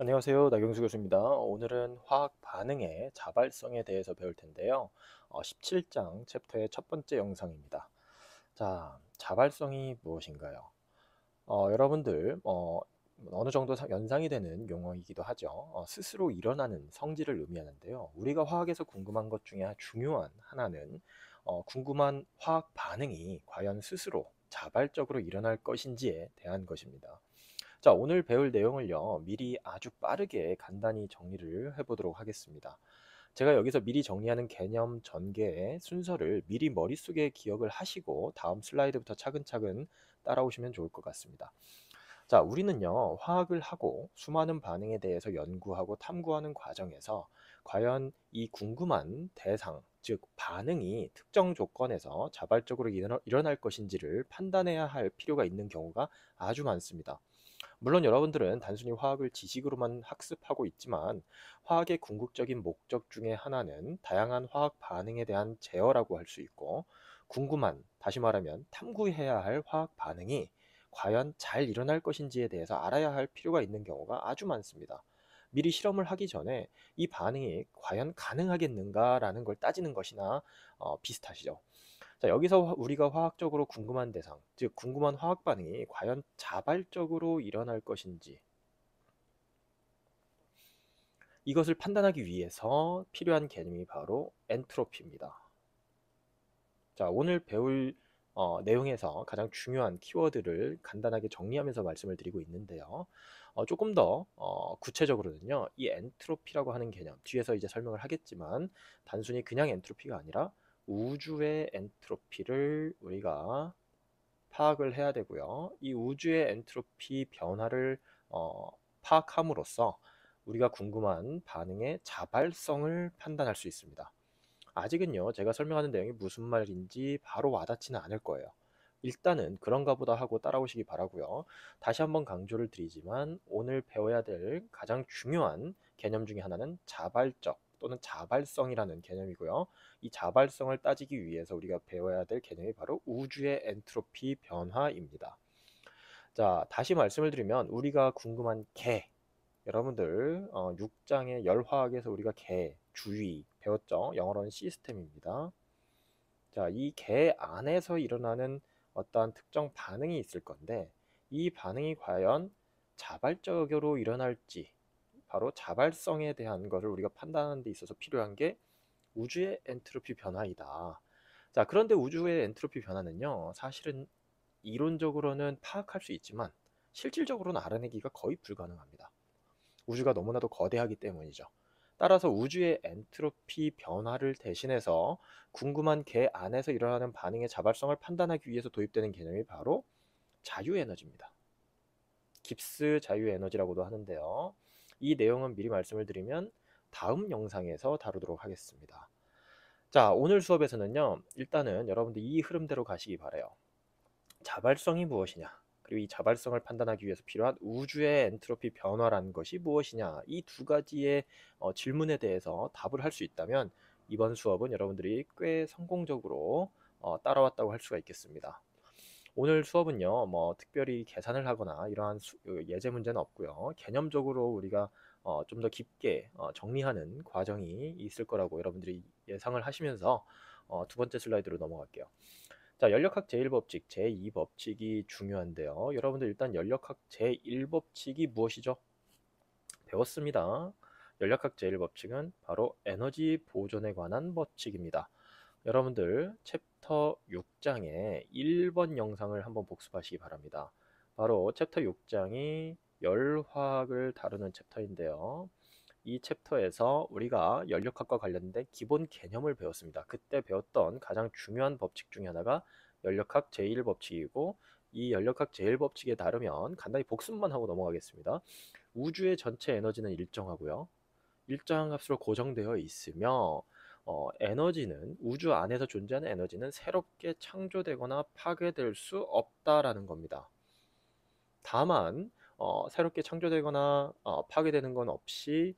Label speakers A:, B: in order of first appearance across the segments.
A: 안녕하세요. 나경수 교수입니다. 오늘은 화학 반응의 자발성에 대해서 배울 텐데요. 17장 챕터의 첫 번째 영상입니다. 자, 자발성이 무엇인가요? 여러분들 어느 정도 연상이 되는 용어이기도 하죠. 스스로 일어나는 성질을 의미하는데요. 우리가 화학에서 궁금한 것 중에 중요한 하나는 궁금한 화학 반응이 과연 스스로 자발적으로 일어날 것인지에 대한 것입니다. 자, 오늘 배울 내용을요, 미리 아주 빠르게 간단히 정리를 해보도록 하겠습니다. 제가 여기서 미리 정리하는 개념 전개의 순서를 미리 머릿속에 기억을 하시고 다음 슬라이드부터 차근차근 따라오시면 좋을 것 같습니다. 자, 우리는요, 화학을 하고 수많은 반응에 대해서 연구하고 탐구하는 과정에서 과연 이 궁금한 대상, 즉 반응이 특정 조건에서 자발적으로 일어날 것인지를 판단해야 할 필요가 있는 경우가 아주 많습니다. 물론 여러분들은 단순히 화학을 지식으로만 학습하고 있지만 화학의 궁극적인 목적 중에 하나는 다양한 화학 반응에 대한 제어라고 할 수 있고, 궁금한, 다시 말하면 탐구해야 할 화학 반응이 과연 잘 일어날 것인지에 대해서 알아야 할 필요가 있는 경우가 아주 많습니다. 미리 실험을 하기 전에 이 반응이 과연 가능하겠는가라는 걸 따지는 것이나 비슷하시죠. 자, 여기서 우리가 화학적으로 궁금한 대상, 즉 궁금한 화학 반응이 과연 자발적으로 일어날 것인지, 이것을 판단하기 위해서 필요한 개념이 바로 엔트로피입니다. 자, 오늘 배울 내용에서 가장 중요한 키워드를 간단하게 정리하면서 말씀을 드리고 있는데요. 조금 더 구체적으로는요, 이 엔트로피라고 하는 개념, 뒤에서 이제 설명을 하겠지만 단순히 그냥 엔트로피가 아니라 우주의 엔트로피를 우리가 파악을 해야 되고요. 이 우주의 엔트로피 변화를 파악함으로써 우리가 궁금한 반응의 자발성을 판단할 수 있습니다. 아직은요, 제가 설명하는 내용이 무슨 말인지 바로 와닿지는 않을 거예요. 일단은 그런가 보다 하고 따라오시기 바라고요. 다시 한번 강조를 드리지만 오늘 배워야 될 가장 중요한 개념 중에 하나는 자발적 또는 자발성이라는 개념이고요. 이 자발성을 따지기 위해서 우리가 배워야 될 개념이 바로 우주의 엔트로피 변화입니다. 자, 다시 말씀을 드리면 우리가 궁금한 개, 여러분들 6장의 열화학에서 우리가 개, 주위 배웠죠? 영어로는 시스템입니다. 자, 이 개 안에서 일어나는 어떠한 특정 반응이 있을 건데 이 반응이 과연 자발적으로 일어날지, 바로 자발성에 대한 것을 우리가 판단하는 데 있어서 필요한 게 우주의 엔트로피 변화이다. 자, 그런데 우주의 엔트로피 변화는요, 사실은 이론적으로는 파악할 수 있지만 실질적으로는 알아내기가 거의 불가능합니다. 우주가 너무나도 거대하기 때문이죠. 따라서 우주의 엔트로피 변화를 대신해서 궁금한 개 안에서 일어나는 반응의 자발성을 판단하기 위해서 도입되는 개념이 바로 자유에너지입니다. 깁스 자유에너지라고도 하는데요. 이 내용은 미리 말씀을 드리면 다음 영상에서 다루도록 하겠습니다. 자, 오늘 수업에서는요, 일단은 여러분들 이 흐름대로 가시기 바래요. 자발성이 무엇이냐, 그리고 이 자발성을 판단하기 위해서 필요한 우주의 엔트로피 변화라는 것이 무엇이냐, 이 두 가지의 질문에 대해서 답을 할 수 있다면 이번 수업은 여러분들이 꽤 성공적으로 따라왔다고 할 수가 있겠습니다. 오늘 수업은요, 뭐 특별히 계산을 하거나 이러한 예제 문제는 없고요. 개념적으로 우리가 좀 더 깊게 정리하는 과정이 있을 거라고 여러분들이 예상을 하시면서 두 번째 슬라이드로 넘어갈게요. 자, 연력학 제1법칙, 제2법칙이 중요한데요. 여러분들 일단 연력학 제1법칙이 무엇이죠? 배웠습니다. 연력학 제1법칙은 바로 에너지 보존에 관한 법칙입니다. 여러분들 챕터 6장의 1번 영상을 한번 복습하시기 바랍니다. 바로 챕터 6장이 열화학을 다루는 챕터인데요. 이 챕터에서 우리가 연력학과 관련된 기본 개념을 배웠습니다. 그때 배웠던 가장 중요한 법칙 중에 하나가 연력학 제1법칙이고, 이 연력학 제1법칙에 따르면 간단히 복습만 하고 넘어가겠습니다. 우주의 전체 에너지는 일정하고요. 일정한 값으로 고정되어 있으며 에너지는, 우주 안에서 존재하는 에너지는 새롭게 창조되거나 파괴될 수 없다라는 겁니다. 다만 새롭게 창조되거나 파괴되는 건 없이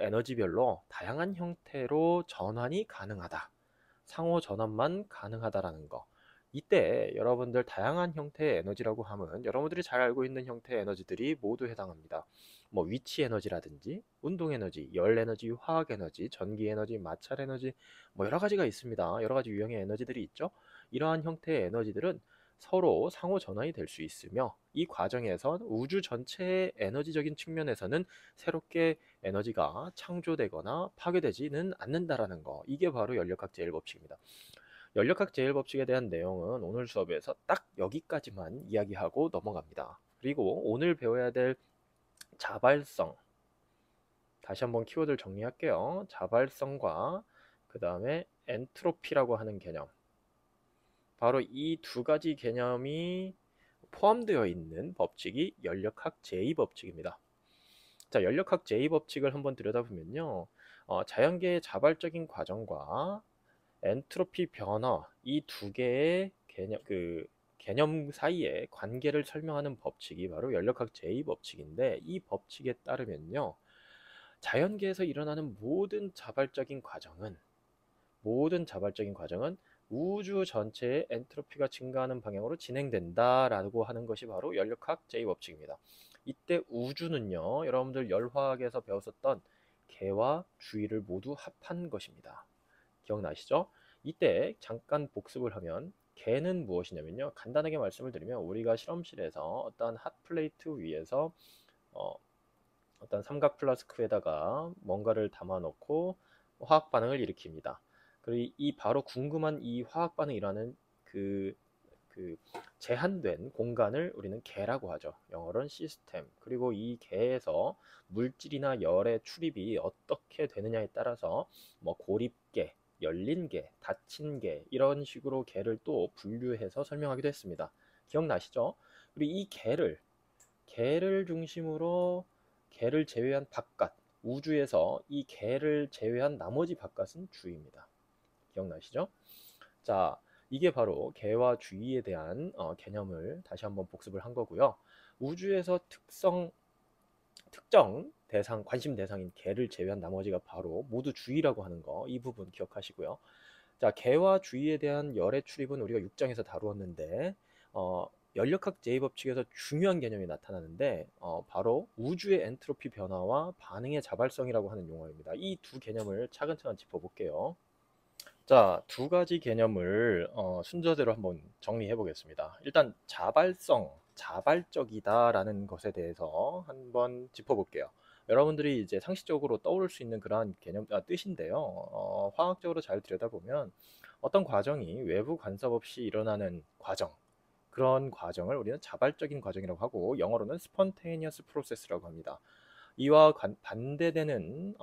A: 에너지별로 다양한 형태로 전환이 가능하다. 상호 전환만 가능하다라는 거. 이때 여러분들 다양한 형태의 에너지라고 하면 여러분들이 잘 알고 있는 형태의 에너지들이 모두 해당합니다. 뭐 위치 에너지라든지 운동 에너지, 열 에너지, 화학 에너지, 전기 에너지, 마찰 에너지, 뭐 여러 가지가 있습니다. 여러 가지 유형의 에너지들이 있죠. 이러한 형태의 에너지들은 서로 상호 전환이 될 수 있으며 이 과정에서 우주 전체의 에너지적인 측면에서는 새롭게 에너지가 창조되거나 파괴되지는 않는다라는 거. 이게 바로 연력학 제1법칙입니다. 연력학 제1법칙에 대한 내용은 오늘 수업에서 딱 여기까지만 이야기하고 넘어갑니다. 그리고 오늘 배워야 될 자발성, 다시 한번 키워드를 정리할게요. 자발성과 그 다음에 엔트로피라고 하는 개념, 바로 이 두 가지 개념이 포함되어 있는 법칙이 연력학 제2법칙입니다. 자, 연력학 제2법칙을 한번 들여다보면요. 자연계의 자발적인 과정과 엔트로피 변화, 이 두 개의 개념 사이의 관계를 설명하는 법칙이 바로 연력학 제2법칙인데, 이 법칙에 따르면요, 자연계에서 일어나는 모든 자발적인 과정은 우주 전체의 엔트로피가 증가하는 방향으로 진행된다라고 하는 것이 바로 연력학 제2법칙입니다. 이때 우주는요, 여러분들 열화학에서 배웠었던 개와 주위를 모두 합한 것입니다. 기억나시죠? 이때 잠깐 복습을 하면 개는 무엇이냐면요, 간단하게 말씀을 드리면 우리가 실험실에서 어떤 핫플레이트 위에서 어떤 삼각 플라스크에다가 뭔가를 담아 놓고 화학 반응을 일으킵니다. 그리고 이 바로 궁금한 이 화학 반응이라는 그 제한된 공간을 우리는 개라고 하죠. 영어로는 시스템. 그리고 이 개에서 물질이나 열의 출입이 어떻게 되느냐에 따라서 뭐 고립계, 열린 개, 닫힌 개, 이런 식으로 개를 또 분류해서 설명하기도 했습니다. 기억나시죠? 그리고 이 개를 중심으로 개를 제외한 바깥, 우주에서 이 개를 제외한 나머지 바깥은 주입니다. 기억나시죠? 자, 이게 바로 개와 주의에 대한 개념을 다시 한번 복습을 한 거고요. 우주에서 특정 대상, 관심 대상인 개를 제외한 나머지가 바로 모두 주의라고 하는 거, 이 부분 기억하시고요. 자, 개와 주의에 대한 열의 출입은 우리가 6장에서 다루었는데, 연력학 제2법칙에서 중요한 개념이 나타나는데, 바로 우주의 엔트로피 변화와 반응의 자발성이라고 하는 용어입니다. 이 두 개념을 차근차근 짚어볼게요. 자, 두 가지 개념을 순서대로 한번 정리해 보겠습니다. 일단 자발적이다라는 것에 대해서 한번 짚어볼게요. 여러분들이 이제 상식적으로 떠오를 수 있는 그러한 뜻인데요. 화학적으로 잘 들여다보면 어떤 과정이 외부 간섭 없이 일어나는 과정, 그런 과정을 우리는 자발적인 과정이라고 하고, 영어로는 spontaneous process라고 합니다. 이와 반대되는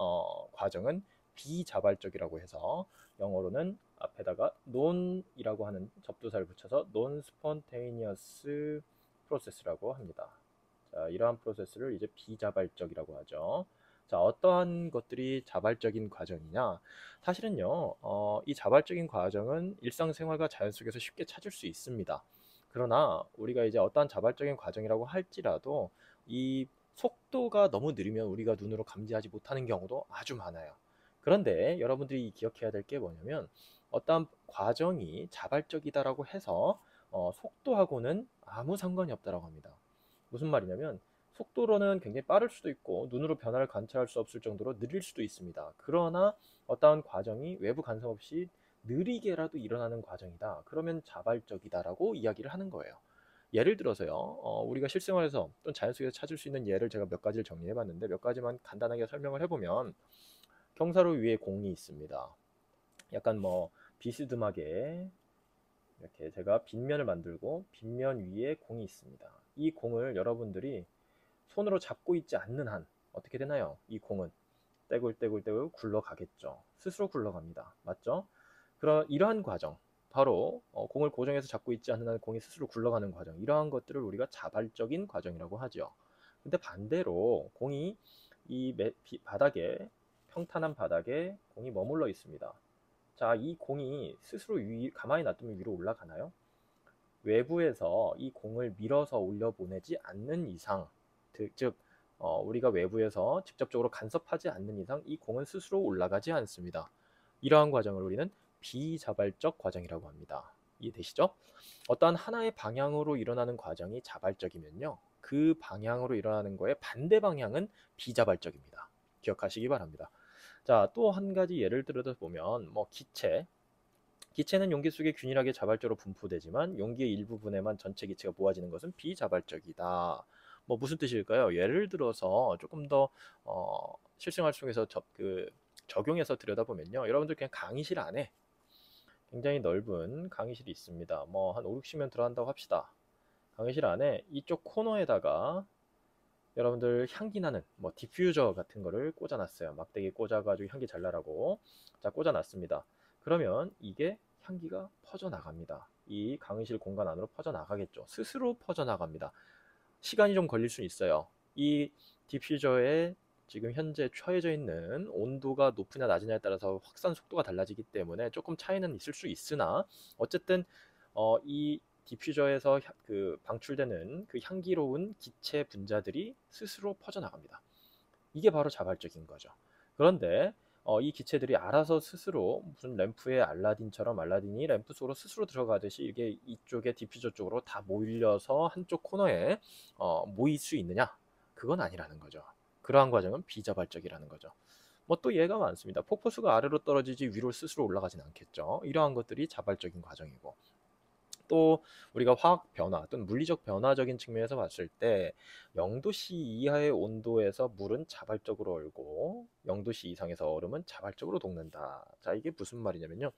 A: 과정은 비자발적이라고 해서 영어로는 앞에다가 non이라고 하는 접두사를 붙여서 non-spontaneous process라고 합니다. 자, 이러한 프로세스를 이제 비자발적이라고 하죠. 자, 어떠한 것들이 자발적인 과정이냐? 사실은요, 이 자발적인 과정은 일상생활과 자연 속에서 쉽게 찾을 수 있습니다. 그러나 우리가 이제 어떠한 자발적인 과정이라고 할지라도 이 속도가 너무 느리면 우리가 눈으로 감지하지 못하는 경우도 아주 많아요. 그런데 여러분들이 기억해야 될 게 뭐냐면, 어떠한 과정이 자발적이다라고 해서 속도하고는 아무 상관이 없다라고 합니다. 무슨 말이냐면, 속도로는 굉장히 빠를 수도 있고 눈으로 변화를 관찰할 수 없을 정도로 느릴 수도 있습니다. 그러나 어떠한 과정이 외부 간섭 없이 느리게라도 일어나는 과정이다, 그러면 자발적이다라고 이야기를 하는 거예요. 예를 들어서요, 우리가 실생활에서 또는 자연 속에서 찾을 수 있는 예를 제가 몇 가지를 정리해 봤는데, 몇 가지만 간단하게 설명을 해보면, 경사로 위에 공이 있습니다. 약간 뭐 비스듬하게 이렇게 제가 빗면을 만들고 빗면 위에 공이 있습니다. 이 공을 여러분들이 손으로 잡고 있지 않는 한 어떻게 되나요? 이 공은 떼굴떼굴떼굴 굴러가겠죠. 스스로 굴러갑니다. 맞죠? 이러한 과정, 바로 공을 고정해서 잡고 있지 않는 한 공이 스스로 굴러가는 과정, 이러한 것들을 우리가 자발적인 과정이라고 하죠. 근데 반대로 공이 이 바닥에, 평탄한 바닥에 공이 머물러 있습니다. 자, 이 공이 스스로 가만히 놔두면 위로 올라가나요? 외부에서 이 공을 밀어서 올려보내지 않는 이상, 즉 우리가 외부에서 직접적으로 간섭하지 않는 이상 이 공은 스스로 올라가지 않습니다. 이러한 과정을 우리는 비자발적 과정이라고 합니다. 이해되시죠? 어떠한 하나의 방향으로 일어나는 과정이 자발적이면요, 그 방향으로 일어나는 거에 반대 방향은 비자발적입니다. 기억하시기 바랍니다. 자, 또 한 가지 예를 들어서 보면 뭐 기체는 용기 속에 균일하게 자발적으로 분포되지만 용기의 일부분에만 전체 기체가 모아지는 것은 비자발적이다. 뭐 무슨 뜻일까요? 예를 들어서 조금 더 실생활 속에서 적용해서 들여다보면요, 여러분들 그냥 강의실 안에 굉장히 넓은 강의실이 있습니다. 뭐 한 5, 60명 들어간다고 합시다. 강의실 안에 이쪽 코너에다가 여러분들 향기 나는 뭐 디퓨저 같은 거를 꽂아놨어요. 막대기 꽂아가지고 향기 잘 나라고. 자, 꽂아놨습니다. 그러면 이게 향기가 퍼져나갑니다. 이 강의실 공간 안으로 퍼져나가겠죠. 스스로 퍼져나갑니다. 시간이 좀 걸릴 수 있어요. 이 디퓨저에 지금 현재 처해져 있는 온도가 높으냐 낮으냐에 따라서 확산 속도가 달라지기 때문에 조금 차이는 있을 수 있으나, 어쨌든 이 디퓨저에서 방출되는 그 향기로운 기체 분자들이 스스로 퍼져나갑니다. 이게 바로 자발적인 거죠. 그런데 이 기체들이 알아서 스스로 무슨 램프의 알라딘처럼 알라딘이 램프 속으로 스스로 들어가듯이 이게 이쪽에 디퓨저 쪽으로 다 몰려서 한쪽 코너에 모일 수 있느냐? 그건 아니라는 거죠. 그러한 과정은 비자발적이라는 거죠. 뭐 또 예가 많습니다. 폭포수가 아래로 떨어지지 위로 스스로 올라가진 않겠죠. 이러한 것들이 자발적인 과정이고, 또 우리가 화학 변화 또는 물리적 변화적인 측면에서 봤을 때 0도씨 이하의 온도에서 물은 자발적으로 얼고 0도씨 이상에서 얼음은 자발적으로 녹는다. 자, 이게 무슨 말이냐면요,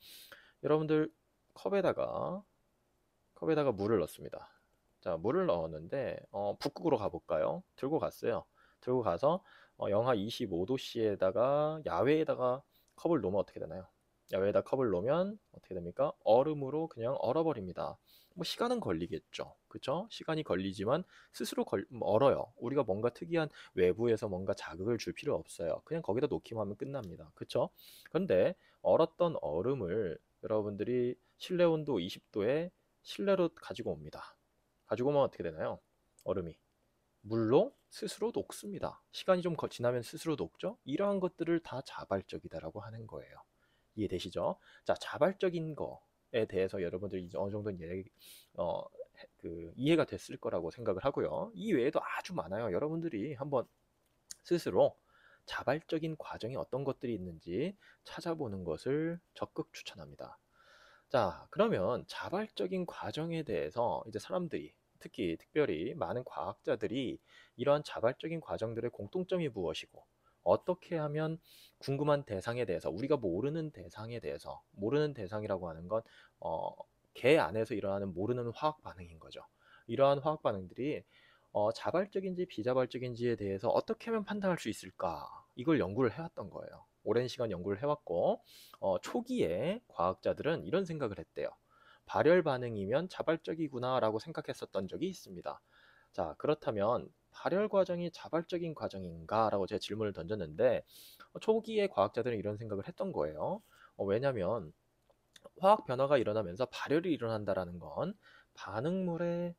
A: 여러분들 컵에다가 물을 넣습니다. 자, 물을 넣었는데 북극으로 가볼까요? 들고 갔어요. 들고 가서 영하 25도씨에다가 야외에다가 컵을 놓으면 어떻게 되나요? 야외에다 컵을 놓으면 어떻게 됩니까? 얼음으로 그냥 얼어버립니다. 뭐 시간은 걸리겠죠. 그쵸? 시간이 걸리지만 스스로 얼어요. 우리가 뭔가 특이한 외부에서 뭔가 자극을 줄 필요 없어요. 그냥 거기다 놓기만 하면 끝납니다. 그쵸? 그런데 얼었던 얼음을 여러분들이 실내 온도 20도에 실내로 가지고 옵니다. 가지고 오면 어떻게 되나요? 얼음이 물로 스스로 녹습니다. 시간이 좀 지나면 스스로 녹죠? 이러한 것들을 다 자발적이다라고 하는 거예요. 이해되시죠? 자, 자발적인 거에 대해서 여러분들이 이제 어느 정도 어, 이해가 됐을 거라고 생각을 하고요. 이 외에도 아주 많아요. 여러분들이 한번 스스로 자발적인 과정이 어떤 것들이 있는지 찾아보는 것을 적극 추천합니다. 자, 그러면 자발적인 과정에 대해서 이제 사람들이, 특별히 많은 과학자들이 이러한 자발적인 과정들의 공통점이 무엇이고, 어떻게 하면 궁금한 대상에 대해서, 우리가 모르는 대상에 대해서, 모르는 대상이라고 하는 건 개 안에서 일어나는 모르는 화학 반응인 거죠. 이러한 화학 반응들이 자발적인지 비자발적인지에 대해서 어떻게 하면 판단할 수 있을까? 이걸 연구를 해왔던 거예요. 오랜 시간 연구를 해왔고, 초기에 과학자들은 이런 생각을 했대요. 발열 반응이면 자발적이구나 라고 생각했었던 적이 있습니다. 자, 그렇다면 발열 과정이 자발적인 과정인가? 라고 제가 질문을 던졌는데, 초기에 과학자들은 이런 생각을 했던 거예요. 왜냐하면 화학 변화가 일어나면서 발열이 일어난다라는 건 반응물에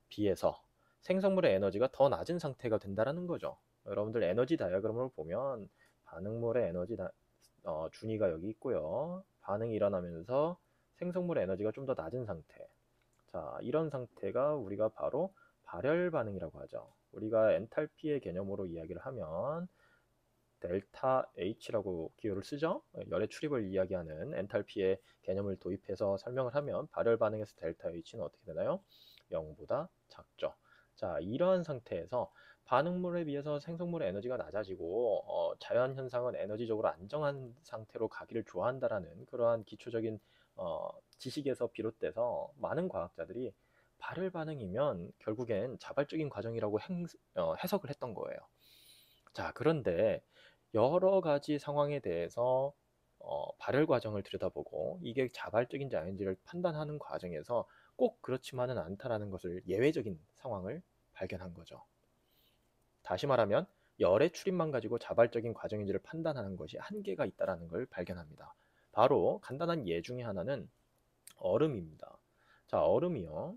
A: 비해서 생성물의 에너지가 더 낮은 상태가 된다라는 거죠. 여러분들 에너지 다이어그램을 보면 반응물의 준위가 여기 있고요. 반응이 일어나면서 생성물의 에너지가 좀 더 낮은 상태. 자, 이런 상태가 우리가 바로 발열 반응이라고 하죠. 우리가 엔탈피의 개념으로 이야기를 하면 델타 H라고 기호를 쓰죠. 열의 출입을 이야기하는 엔탈피의 개념을 도입해서 설명을 하면 발열 반응에서 델타 H는 어떻게 되나요? 0보다 작죠. 자, 이러한 상태에서 반응물에 비해서 생성물의 에너지가 낮아지고 자연 현상은 에너지적으로 안정한 상태로 가기를 좋아한다라는 그러한 기초적인 지식에서 비롯돼서 많은 과학자들이 발열 반응이면 결국엔 자발적인 과정이라고 해석을 했던 거예요. 자, 그런데 여러 가지 상황에 대해서 발열 과정을 들여다보고 이게 자발적인지 아닌지를 판단하는 과정에서 꼭 그렇지만은 않다라는 것을, 예외적인 상황을 발견한 거죠. 다시 말하면 열의 출입만 가지고 자발적인 과정인지를 판단하는 것이 한계가 있다라는 걸 발견합니다. 바로 간단한 예 중에 하나는 얼음입니다. 자, 얼음이요.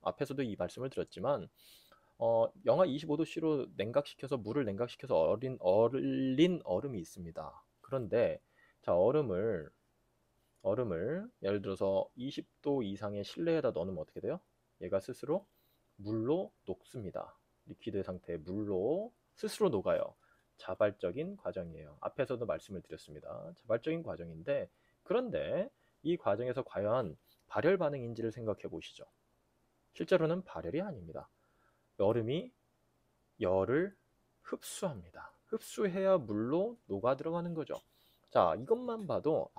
A: 앞에서도 이 말씀을 드렸지만 영하 25도씨로 냉각시켜서 물을 냉각시켜서 얼린 얼음이 있습니다. 그런데 자, 얼음을 얼음을 예를 들어서 20도 이상의 실내에다 넣으면 어떻게 돼요? 얘가 스스로 물로 녹습니다. 리퀴드 상태의 물로 스스로 녹아요. 자발적인 과정이에요. 앞에서도 말씀을 드렸습니다. 자발적인 과정인데, 그런데 이 과정에서 과연 발열 반응인지를 생각해 보시죠. 실제로는 발열이 아닙니다. 얼음이 열을 흡수합니다. 흡수해야 물로 녹아 들어가는 거죠. 자, 이것만 봐도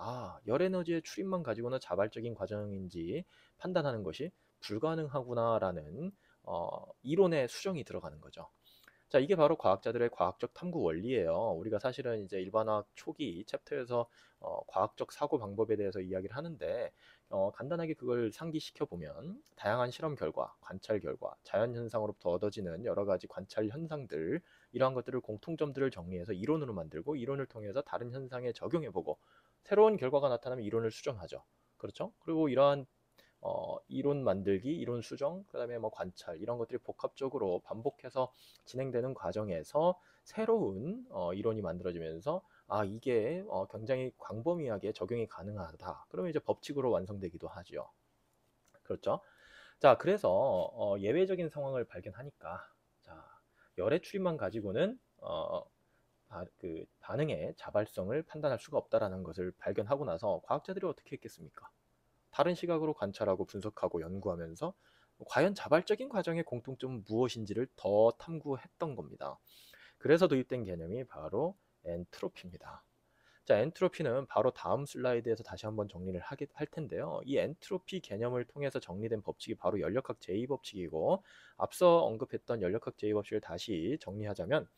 A: 열 에너지의 출입만 가지고는 자발적인 과정인지 판단하는 것이 불가능하구나라는 이론의 수정이 들어가는 거죠. 자, 이게 바로 과학자들의 과학적 탐구 원리예요. 우리가 사실은 이제 일반화학 초기 챕터에서 과학적 사고 방법에 대해서 이야기를 하는데, 간단하게 그걸 상기시켜 보면 다양한 실험 결과, 관찰 결과, 자연 현상으로부터 얻어지는 여러 가지 관찰 현상들, 이러한 것들을 공통점들을 정리해서 이론으로 만들고, 이론을 통해서 다른 현상에 적용해 보고, 새로운 결과가 나타나면 이론을 수정하죠. 그렇죠? 그리고 이러한 이론 만들기, 이론 수정, 그다음에 뭐 관찰 이런 것들이 복합적으로 반복해서 진행되는 과정에서 새로운 이론이 만들어지면서 이게 굉장히 광범위하게 적용이 가능하다. 그러면 이제 법칙으로 완성되기도 하죠. 그렇죠? 자, 그래서 예외적인 상황을 발견하니까 자, 열의 출입만 가지고는 그 반응의 자발성을 판단할 수가 없다라는 것을 발견하고 나서 과학자들이 어떻게 했겠습니까? 다른 시각으로 관찰하고 분석하고 연구하면서 과연 자발적인 과정의 공통점은 무엇인지를 더 탐구했던 겁니다. 그래서 도입된 개념이 바로 엔트로피입니다. 자, 엔트로피는 바로 다음 슬라이드에서 다시 한번 정리를 할 텐데요. 이 엔트로피 개념을 통해서 정리된 법칙이 바로 연력학 제2법칙이고, 앞서 언급했던 연력학 제2법칙을 다시 정리하자면,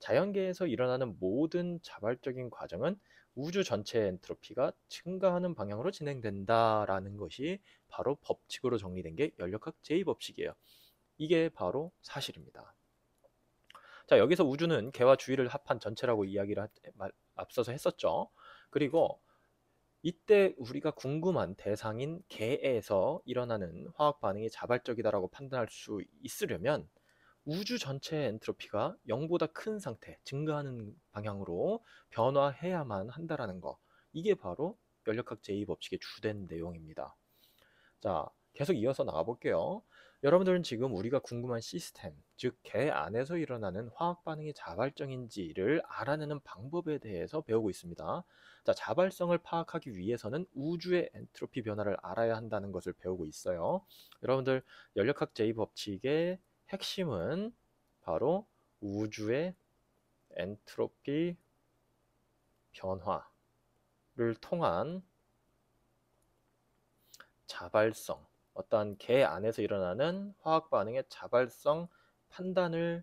A: 자연계에서 일어나는 모든 자발적인 과정은 우주 전체의 엔트로피가 증가하는 방향으로 진행된다라는 것이 바로 법칙으로 정리된 게 연력학 제2법칙이에요. 이게 바로 사실입니다. 자, 여기서 우주는 개와 주위를 합한 전체라고 이야기를 앞서서 했었죠. 그리고 이때 우리가 궁금한 대상인 개에서 일어나는 화학 반응이 자발적이다라고 판단할 수 있으려면 우주 전체의 엔트로피가 0보다 큰 상태, 증가하는 방향으로 변화해야만 한다라는 거. 이게 바로 연력학 제2법칙의 주된 내용입니다. 자, 계속 이어서 나가볼게요. 여러분들은 지금 우리가 궁금한 시스템, 즉 개 안에서 일어나는 화학 반응이 자발적인지를 알아내는 방법에 대해서 배우고 있습니다. 자, 자발성을 파악하기 위해서는 우주의 엔트로피 변화를 알아야 한다는 것을 배우고 있어요. 여러분들 연력학 제2법칙의 핵심은 바로 우주의 엔트로피 변화를 통한 자발성, 어떠한 개 안에서 일어나는 화학 반응의 자발성 판단을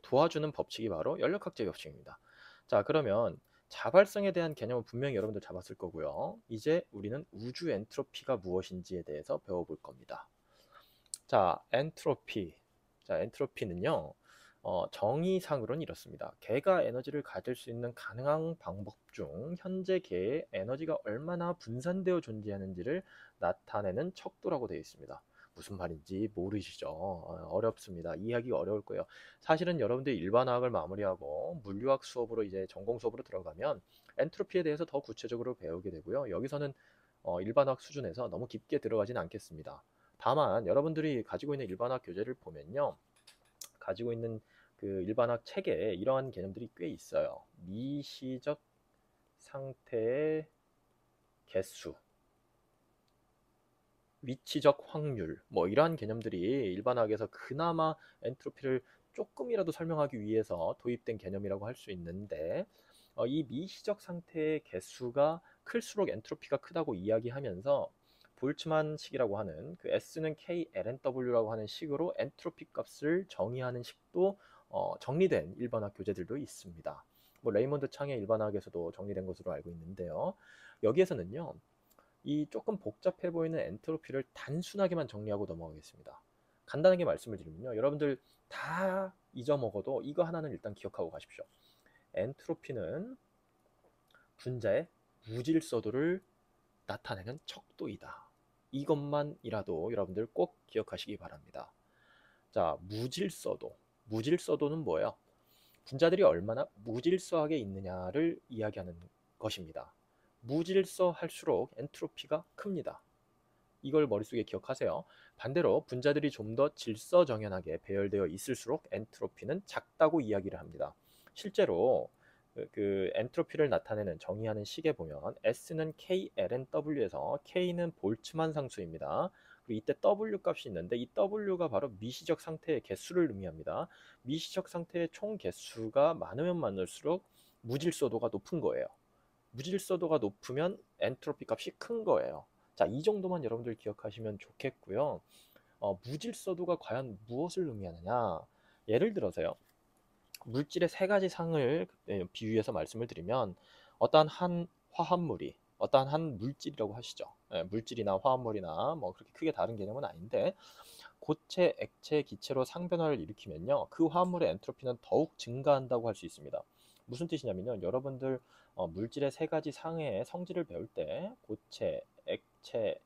A: 도와주는 법칙이 바로 연력학제 법칙입니다. 자, 그러면 자발성에 대한 개념은 분명히 여러분들 잡았을 거고요. 이제 우리는 우주 엔트로피가 무엇인지에 대해서 배워볼 겁니다. 자, 엔트로피. 자, 엔트로피는요. 정의상으로는 이렇습니다. 개가 에너지를 가질 수 있는 가능한 방법 중 현재 개의 에너지가 얼마나 분산되어 존재하는지를 나타내는 척도라고 되어 있습니다. 무슨 말인지 모르시죠? 어렵습니다. 이해하기가 어려울 거예요. 사실은 여러분들이 일반화학을 마무리하고 물리학 수업으로 이제 전공 수업으로 들어가면 엔트로피에 대해서 더 구체적으로 배우게 되고요. 여기서는 일반화학 수준에서 너무 깊게 들어가지는 않겠습니다. 다만 여러분들이 가지고 있는 일반화학 교재를 보면요. 가지고 있는 그 일반학 책에 이러한 개념들이 꽤 있어요. 미시적 상태의 개수, 위치적 확률, 뭐 이러한 개념들이 일반학에서 그나마 엔트로피를 조금이라도 설명하기 위해서 도입된 개념이라고 할 수 있는데, 이 미시적 상태의 개수가 클수록 엔트로피가 크다고 이야기하면서 볼츠만 식이라고 하는 그 S는 KLNW라고 하는 식으로 엔트로피 값을 정의하는 식도 정리된 일반학 교재들도 있습니다. 뭐 레이먼드 창의 일반학에서도 정리된 것으로 알고 있는데요. 여기에서는요. 이 조금 복잡해 보이는 엔트로피를 단순하게만 정리하고 넘어가겠습니다. 간단하게 말씀을 드리면요. 여러분들 다 잊어먹어도 이거 하나는 일단 기억하고 가십시오. 엔트로피는 분자의 무질서도를 나타내는 척도이다. 이것만이라도 여러분들 꼭 기억하시기 바랍니다. 자, 무질서도. 무질서도는 뭐예요? 분자들이 얼마나 무질서하게 있느냐를 이야기하는 것입니다. 무질서 할수록 엔트로피가 큽니다. 이걸 머릿속에 기억하세요. 반대로 분자들이 좀 더 질서정연하게 배열되어 있을수록 엔트로피는 작다고 이야기를 합니다. 실제로 그 엔트로피를 나타내는 정의하는 식에 보면 S는 KLNW에서 K는 볼츠만 상수입니다. 그리고 이때 W 값이 있는데 이 W가 바로 미시적 상태의 개수를 의미합니다. 미시적 상태의 총 개수가 많으면 많을수록 무질서도가 높은 거예요. 무질서도가 높으면 엔트로피 값이 큰 거예요. 자, 이 정도만 여러분들 기억하시면 좋겠고요. 무질서도가 과연 무엇을 의미하느냐? 예를 들어서요. 물질의 세 가지 상을 비유해서 말씀을 드리면 어떠한 한 화합물이 어떠한 한 물질이라고 하시죠. 물질이나 화합물이나 뭐 그렇게 크게 다른 개념은 아닌데 고체, 액체, 기체로 상변화를 일으키면요. 그 화합물의 엔트로피는 더욱 증가한다고 할 수 있습니다. 무슨 뜻이냐면요. 여러분들 물질의 세 가지 상의 성질을 배울 때 고체, 액체,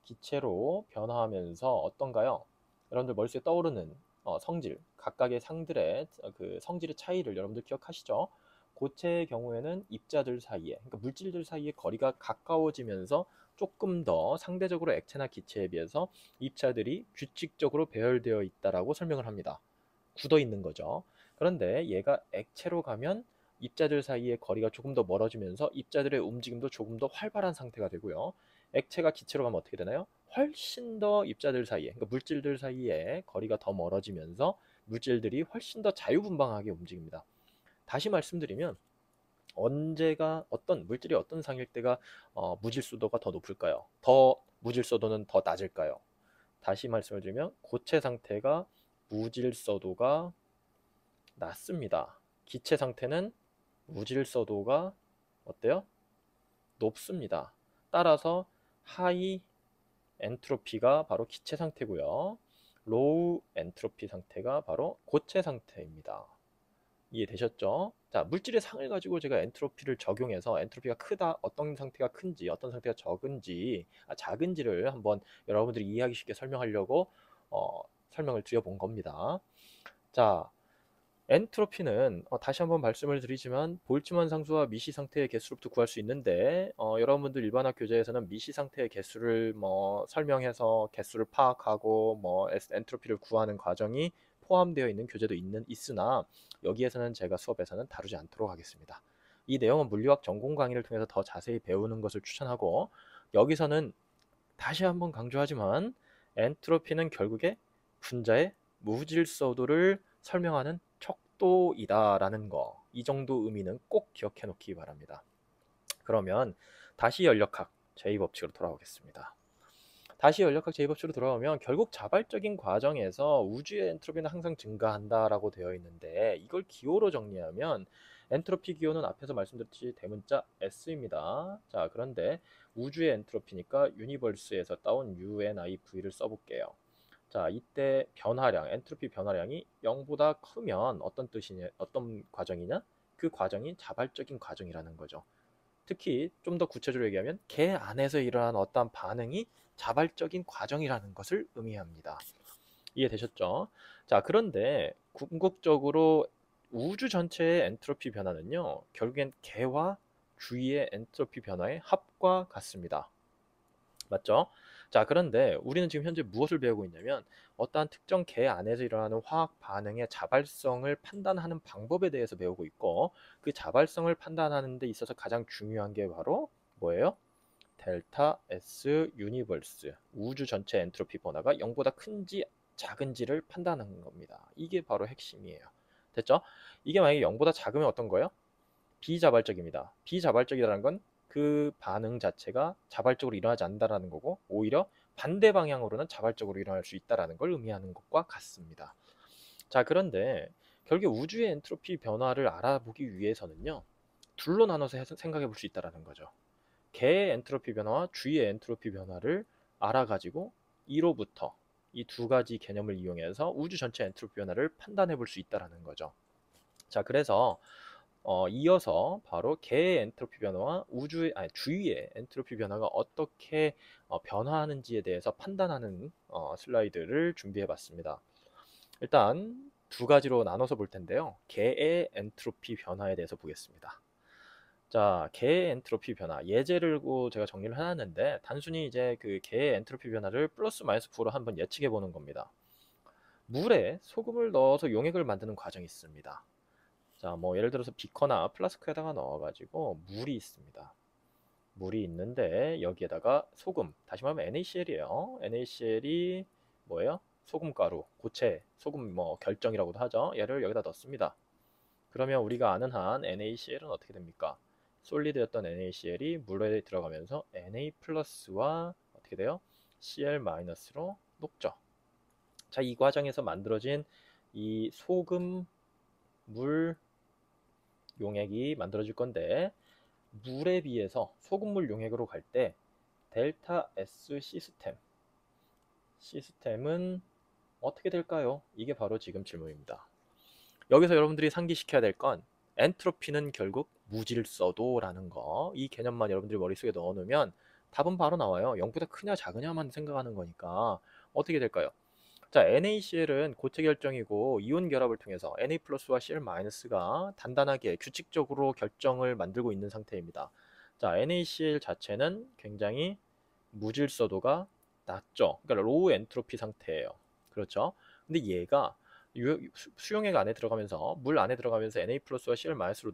A: 기체로 변화하면서 어떤가요? 여러분들 머릿속에 떠오르는 성질, 각각의 상들의 그 성질의 차이를 여러분들 기억하시죠? 고체의 경우에는 입자들 사이에, 그러니까 물질들 사이의 거리가 가까워지면서 조금 더 상대적으로 액체나 기체에 비해서 입자들이 규칙적으로 배열되어 있다라고 설명을 합니다. 굳어 있는 거죠. 그런데 얘가 액체로 가면 입자들 사이의 거리가 조금 더 멀어지면서 입자들의 움직임도 조금 더 활발한 상태가 되고요. 액체가 기체로 가면 어떻게 되나요? 훨씬 더 입자들 사이에, 그러니까 물질들 사이에 거리가 더 멀어지면서 물질들이 훨씬 더 자유분방하게 움직입니다. 다시 말씀드리면 언제가 어떤 물질이 어떤 상일 때가 무질서도가 더 높을까요? 더 무질서도는 더 낮을까요? 다시 말씀을 드리면 고체 상태가 무질서도가 낮습니다. 기체 상태는 무질서도가 어때요? 높습니다. 따라서 하이 엔트로피가 바로 기체 상태고요. 로우 엔트로피 상태가 바로 고체 상태입니다. 이해되셨죠? 자, 물질의 상을 가지고 제가 엔트로피를 적용해서 엔트로피가 크다, 어떤 상태가 큰지, 어떤 상태가 적은지, 작은지를 한번 여러분들이 이해하기 쉽게 설명하려고 설명을 드려본 겁니다. 자, 엔트로피는 다시 한번 말씀을 드리지만 볼츠만 상수와 미시 상태의 개수로부터 구할 수 있는데 여러분들 일반학 교재에서는 미시 상태의 개수를 뭐 설명해서 개수를 파악하고 뭐 엔트로피를 구하는 과정이 포함되어 있는 교재도 있으나 여기에서는 제가 수업에서는 다루지 않도록 하겠습니다. 이 내용은 물리학 전공 강의를 통해서 더 자세히 배우는 것을 추천하고 여기서는 다시 한번 강조하지만 엔트로피는 결국에 분자의 무질서도를 설명하는 척도이다라는 거, 이 정도 의미는 꼭 기억해 놓기 바랍니다. 그러면 다시 연력학 제2법칙으로 돌아오겠습니다. 다시 연력학 제2법칙으로 돌아오면 결국 자발적인 과정에서 우주의 엔트로피는 항상 증가한다라고 되어 있는데 이걸 기호로 정리하면 엔트로피 기호는 앞에서 말씀드렸듯이 대문자 S입니다. 자, 그런데 우주의 엔트로피니까 유니버스에서 따온 UNIV를 써볼게요. 자, 이때 변화량, 엔트로피 변화량이 0보다 크면 어떤 뜻이냐, 어떤 과정이냐? 그 과정이 자발적인 과정이라는 거죠. 특히 좀 더 구체적으로 얘기하면 개 안에서 일어나는 어떤 반응이 자발적인 과정이라는 것을 의미합니다. 이해되셨죠? 자, 그런데 궁극적으로 우주 전체의 엔트로피 변화는요, 결국엔 개와 주위의 엔트로피 변화의 합과 같습니다. 맞죠? 자, 그런데 우리는 지금 현재 무엇을 배우고 있냐면 어떠한 특정 개 안에서 일어나는 화학 반응의 자발성을 판단하는 방법에 대해서 배우고 있고 그 자발성을 판단하는 데 있어서 가장 중요한 게 바로 뭐예요? 델타 S 유니버스, 우주 전체 엔트로피 변화가 0보다 큰지 작은지를 판단하는 겁니다. 이게 바로 핵심이에요. 됐죠? 이게 만약에 0보다 작으면 어떤 거예요? 비자발적입니다. 비자발적이라는 건 그 반응 자체가 자발적으로 일어나지 않는다는 거고 오히려 반대 방향으로는 자발적으로 일어날 수 있다는 걸 의미하는 것과 같습니다. 자, 그런데 결국 우주의 엔트로피 변화를 알아보기 위해서는요. 둘로 나눠서 생각해 볼 수 있다는 거죠. 개의 엔트로피 변화와 주위의 엔트로피 변화를 알아가지고 이로부터 이 두 가지 개념을 이용해서 우주 전체 엔트로피 변화를 판단해 볼 수 있다는 거죠. 자, 그래서 이어서 바로 개의 엔트로피 변화와 주위의 엔트로피 변화가 어떻게 변화하는지에 대해서 판단하는 슬라이드를 준비해 봤습니다. 일단 두 가지로 나눠서 볼 텐데요. 개의 엔트로피 변화에 대해서 보겠습니다. 자, 개의 엔트로피 변화. 예제를 제가 정리를 해놨는데, 단순히 이제 그 개의 엔트로피 변화를 플러스 마이너스 9로 한번 예측해 보는 겁니다. 물에 소금을 넣어서 용액을 만드는 과정이 있습니다. 자, 뭐 예를 들어서 비커나 플라스크에다가 넣어가지고 물이 있습니다. 물이 있는데 여기에다가 소금, 다시 말하면 NaCl이에요. NaCl이 뭐예요? 소금가루, 고체, 소금 뭐 결정이라고도 하죠. 얘를 여기다 넣습니다. 그러면 우리가 아는 한 NaCl은 어떻게 됩니까? 솔리드였던 NaCl이 물에 들어가면서 Na 플러스와 어떻게 돼요? Cl 마이너스로 녹죠. 자, 이 과정에서 만들어진 이 소금, 물, 용액이 만들어질 건데, 물에 비해서 소금물 용액으로 갈 때 델타 S 시스템은 어떻게 될까요? 이게 바로 지금 질문입니다. 여기서 여러분들이 상기시켜야 될 건 엔트로피는 결국 무질서도라는 거, 이 개념만 여러분들이 머릿속에 넣어놓으면 답은 바로 나와요. 0보다 크냐 작으냐만 생각하는 거니까 어떻게 될까요? 자, NaCl은 고체 결정이고 이온 결합을 통해서 Na 플러스와 Cl 마이너스가 단단하게 규칙적으로 결정을 만들고 있는 상태입니다. 자, NaCl 자체는 굉장히 무질서도가 낮죠. 그러니까 로우 엔트로피 상태예요. 그렇죠? 근데 얘가 수용액 안에 들어가면서 물 안에 들어가면서 Na 플러스와 Cl 마이너스로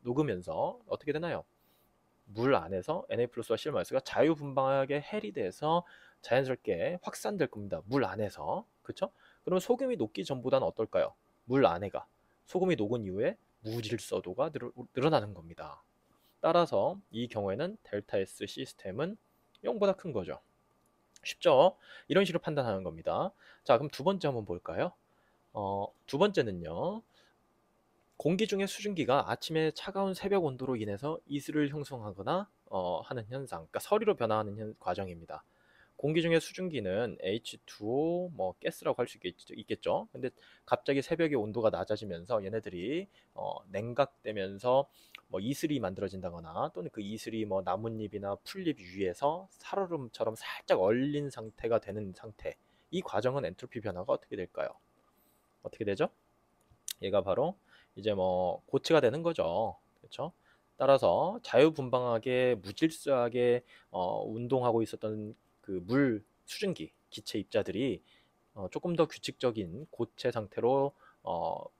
A: 녹으면서 어떻게 되나요? 물 안에서 Na 플러스와 Cl 마이너스가 자유분방하게 해리돼서 자연스럽게 확산될 겁니다. 물 안에서. 그렇죠? 그러면 소금이 녹기 전보다는 어떨까요? 물 안에가 소금이 녹은 이후에 무질서도가 늘어나는 겁니다. 따라서 이 경우에는 델타 S 시스템은 0보다 큰 거죠. 쉽죠? 이런 식으로 판단하는 겁니다. 자, 그럼 두 번째 한번 볼까요? 두 번째는요. 공기 중의 수증기가 아침에 차가운 새벽 온도로 인해서 이슬을 형성하거나 하는 현상, 그러니까 서리로 변화하는 과정입니다. 공기 중의 수증기는 H2O 뭐 가스라고 할 수 있겠죠. 근데 갑자기 새벽에 온도가 낮아지면서 얘네들이 냉각되면서 뭐 이슬이 만들어진다거나 또는 그 이슬이 뭐 나뭇잎이나 풀잎 위에서 살얼음처럼 살짝 얼린 상태가 되는 상태. 이 과정은 엔트로피 변화가 어떻게 될까요? 어떻게 되죠? 얘가 바로 이제 뭐 고체가 되는 거죠. 그렇죠? 따라서 자유분방하게 무질서하게 운동하고 있었던 그 물 수증기 기체 입자들이 조금 더 규칙적인 고체 상태로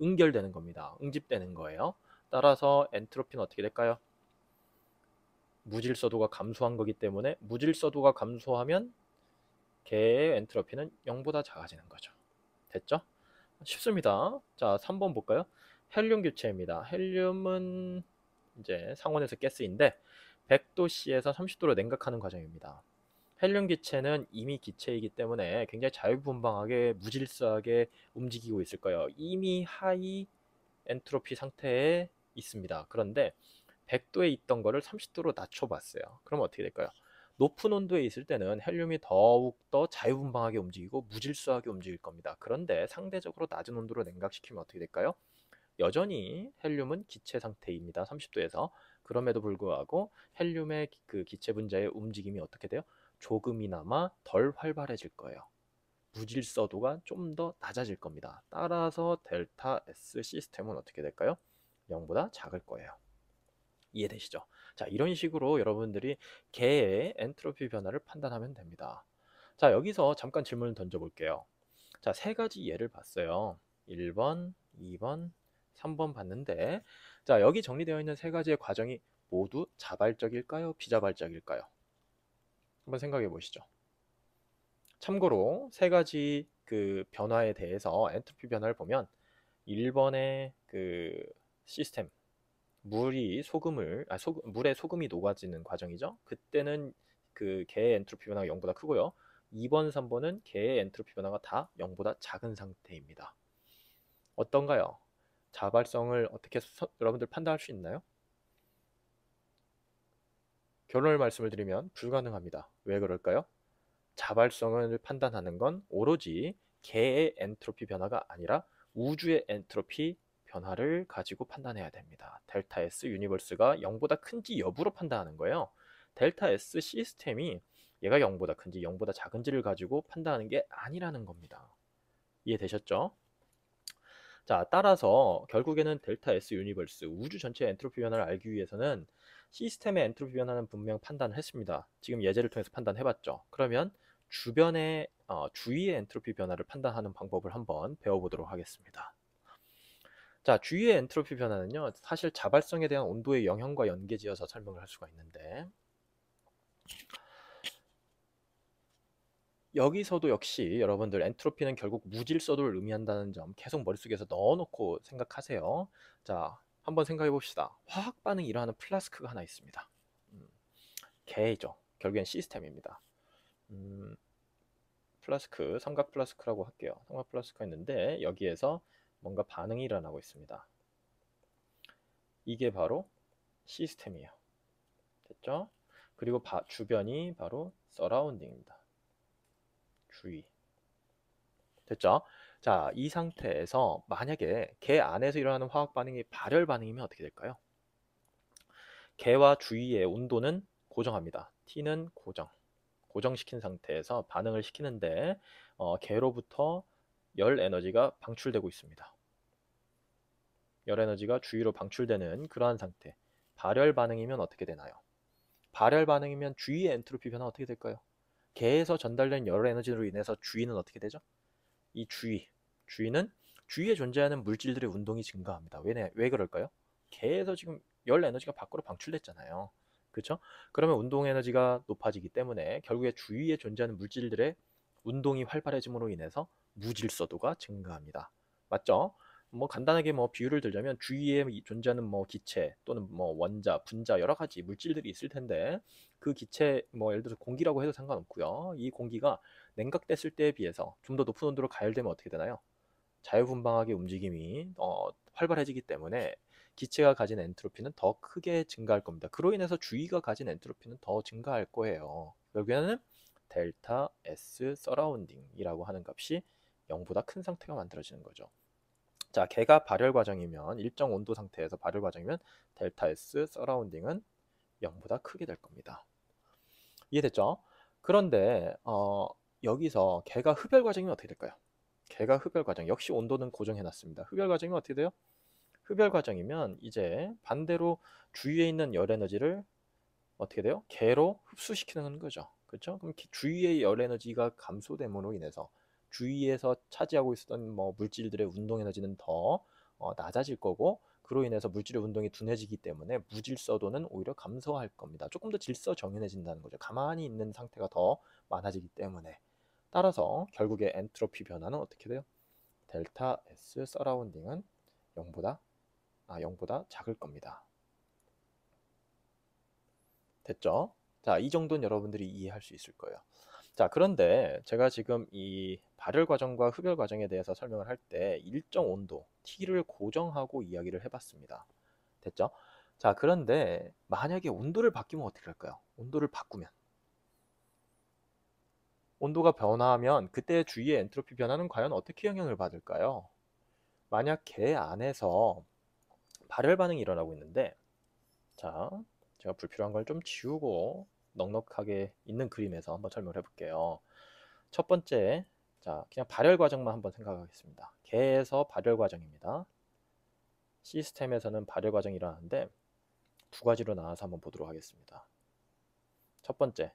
A: 응결되는 겁니다. 응집되는 거예요. 따라서 엔트로피는 어떻게 될까요? 무질서도가 감소한 거기 때문에 무질서도가 감소하면 개의 엔트로피는 0보다 작아지는 거죠. 됐죠? 쉽습니다. 자, 3번 볼까요? 헬륨 교체입니다. 헬륨은 이제 상온에서 가스인데 100도씨에서 30도로 냉각하는 과정입니다. 헬륨 기체는 이미 기체이기 때문에 굉장히 자유분방하게 무질서하게 움직이고 있을 거예요. 이미 하이 엔트로피 상태에 있습니다. 그런데 100도에 있던 거를 30도로 낮춰봤어요. 그럼 어떻게 될까요? 높은 온도에 있을 때는 헬륨이 더욱더 자유분방하게 움직이고 무질서하게 움직일 겁니다. 그런데 상대적으로 낮은 온도로 냉각시키면 어떻게 될까요? 여전히 헬륨은 기체 상태입니다. 30도에서. 그럼에도 불구하고 헬륨의 그 기체 분자의 움직임이 어떻게 돼요? 조금이나마 덜 활발해질 거예요. 무질서도가 좀 더 낮아질 겁니다. 따라서 델타 S 시스템은 어떻게 될까요? 0보다 작을 거예요. 이해되시죠? 자, 이런 식으로 여러분들이 개의 엔트로피 변화를 판단하면 됩니다. 자, 여기서 잠깐 질문을 던져볼게요. 자, 세 가지 예를 봤어요. 1번, 2번, 3번 봤는데, 자, 여기 정리되어 있는 세 가지의 과정이 모두 자발적일까요? 비자발적일까요? 한번 생각해 보시죠. 참고로 세 가지 그 변화에 대해서 엔트로피 변화를 보면 1번의 그 시스템, 물에 소금이 녹아지는 과정이죠. 그때는 그 개의 엔트로피 변화가 0보다 크고요. 2번, 3번은 개의 엔트로피 변화가 다 0보다 작은 상태입니다. 어떤가요? 자발성을 어떻게 여러분들 판단할 수 있나요? 결론을 말씀을 드리면 불가능합니다. 왜 그럴까요? 자발성을 판단하는 건 오로지 개의 엔트로피 변화가 아니라 우주의 엔트로피 변화를 가지고 판단해야 됩니다. 델타 S 유니버스가 0보다 큰지 여부로 판단하는 거예요. 델타 S 시스템이 얘가 0보다 큰지 0보다 작은지를 가지고 판단하는 게 아니라는 겁니다. 이해되셨죠? 자, 따라서 결국에는 델타 S 유니버스 우주 전체의 엔트로피 변화를 알기 위해서는 시스템의 엔트로피 변화는 분명 판단을 했습니다. 지금 예제를 통해서 판단해봤죠. 그러면 주변의 주위의 엔트로피 변화를 판단하는 방법을 한번 배워보도록 하겠습니다. 자, 주위의 엔트로피 변화는요, 사실 자발성에 대한 온도의 영향과 연계지어서 설명을 할 수가 있는데, 여기서도 역시 여러분들 엔트로피는 결국 무질서도를 의미한다는 점 계속 머릿속에서 넣어놓고 생각하세요. 자, 한번 생각해 봅시다. 화학 반응이 일어나는 플라스크가 하나 있습니다. 개죠. 결국엔 시스템입니다. 플라스크, 삼각 플라스크라고 할게요. 삼각 플라스크가 있는데 여기에서 뭔가 반응이 일어나고 있습니다. 이게 바로 시스템이에요. 됐죠? 그리고 주변이 바로 서라운딩입니다. 주위. 됐죠? 자, 이 상태에서 만약에 개 안에서 일어나는 화학 반응이 발열 반응이면 어떻게 될까요? 개와 주위의 온도는 고정합니다. T는 고정시킨 상태에서 반응을 시키는데 개로부터 열 에너지가 방출되고 있습니다. 열 에너지가 주위로 방출되는 그러한 상태. 발열 반응이면 어떻게 되나요? 발열 반응이면 주위의 엔트로피 변화 어떻게 될까요? 개에서 전달된 열 에너지로 인해서 주위는 어떻게 되죠? 이 주위는 주위에 존재하는 물질들의 운동이 증가합니다. 왜 그럴까요? 개에서 지금 열 에너지가 밖으로 방출됐잖아요. 그렇죠? 그러면 운동 에너지가 높아지기 때문에 결국에 주위에 존재하는 물질들의 운동이 활발해짐으로 인해서 무질서도가 증가합니다. 맞죠? 뭐 간단하게 뭐 비유를 들자면 주위에 존재하는 뭐 기체 또는 뭐 원자, 분자 여러 가지 물질들이 있을 텐데 그 기체 뭐 예를 들어서 공기라고 해도 상관없고요. 이 공기가 냉각됐을 때에 비해서 좀 더 높은 온도로 가열되면 어떻게 되나요? 자유분방하게 움직임이 활발해지기 때문에 기체가 가진 엔트로피는 더 크게 증가할 겁니다. 그로 인해서 주위가 가진 엔트로피는 더 증가할 거예요. 결국에는 델타 S 서라운딩이라고 하는 값이 0보다 큰 상태가 만들어지는 거죠. 자, 개가 발열 과정이면 일정 온도 상태에서 발열 과정이면 델타 S 서라운딩은 0보다 크게 될 겁니다. 이해됐죠? 그런데 여기서 개가 흡열 과정이면 어떻게 될까요? 개가 흡열 과정 역시 온도는 고정해 놨습니다. 흡열 과정이면 어떻게 돼요? 흡열 과정이면 이제 반대로 주위에 있는 열 에너지를 어떻게 돼요? 개로 흡수시키는 거죠. 그렇죠? 그럼 주위의 열 에너지가 감소됨으로 인해서 주위에서 차지하고 있었던 뭐 물질들의 운동 에너지는 더 낮아질 거고 그로 인해서 물질의 운동이 둔해지기 때문에 무질서도는 오히려 감소할 겁니다. 조금 더 질서 정연해진다는 거죠. 가만히 있는 상태가 더 많아지기 때문에. 따라서 결국에 엔트로피 변화는 어떻게 돼요? 델타 S 서라운딩은 0보다 작을 겁니다. 됐죠? 자, 이 정도는 여러분들이 이해할 수 있을 거예요. 자, 그런데 제가 지금 이 발열 과정과 흡열 과정에 대해서 설명을 할 때 일정 온도, T를 고정하고 이야기를 해봤습니다. 됐죠? 자, 그런데 만약에 온도를 바뀌면 어떻게 할까요? 온도를 바꾸면. 온도가 변화하면 그때 주위의 엔트로피 변화는 과연 어떻게 영향을 받을까요? 만약 개 안에서 발열 반응이 일어나고 있는데, 자, 제가 불필요한 걸 좀 지우고 넉넉하게 있는 그림에서 한번 설명을 해볼게요. 첫 번째, 자, 그냥 발열 과정만 한번 생각하겠습니다. 개에서 발열 과정입니다. 시스템에서는 발열 과정이 일어나는데 두 가지로 나눠서 한번 보도록 하겠습니다. 첫 번째,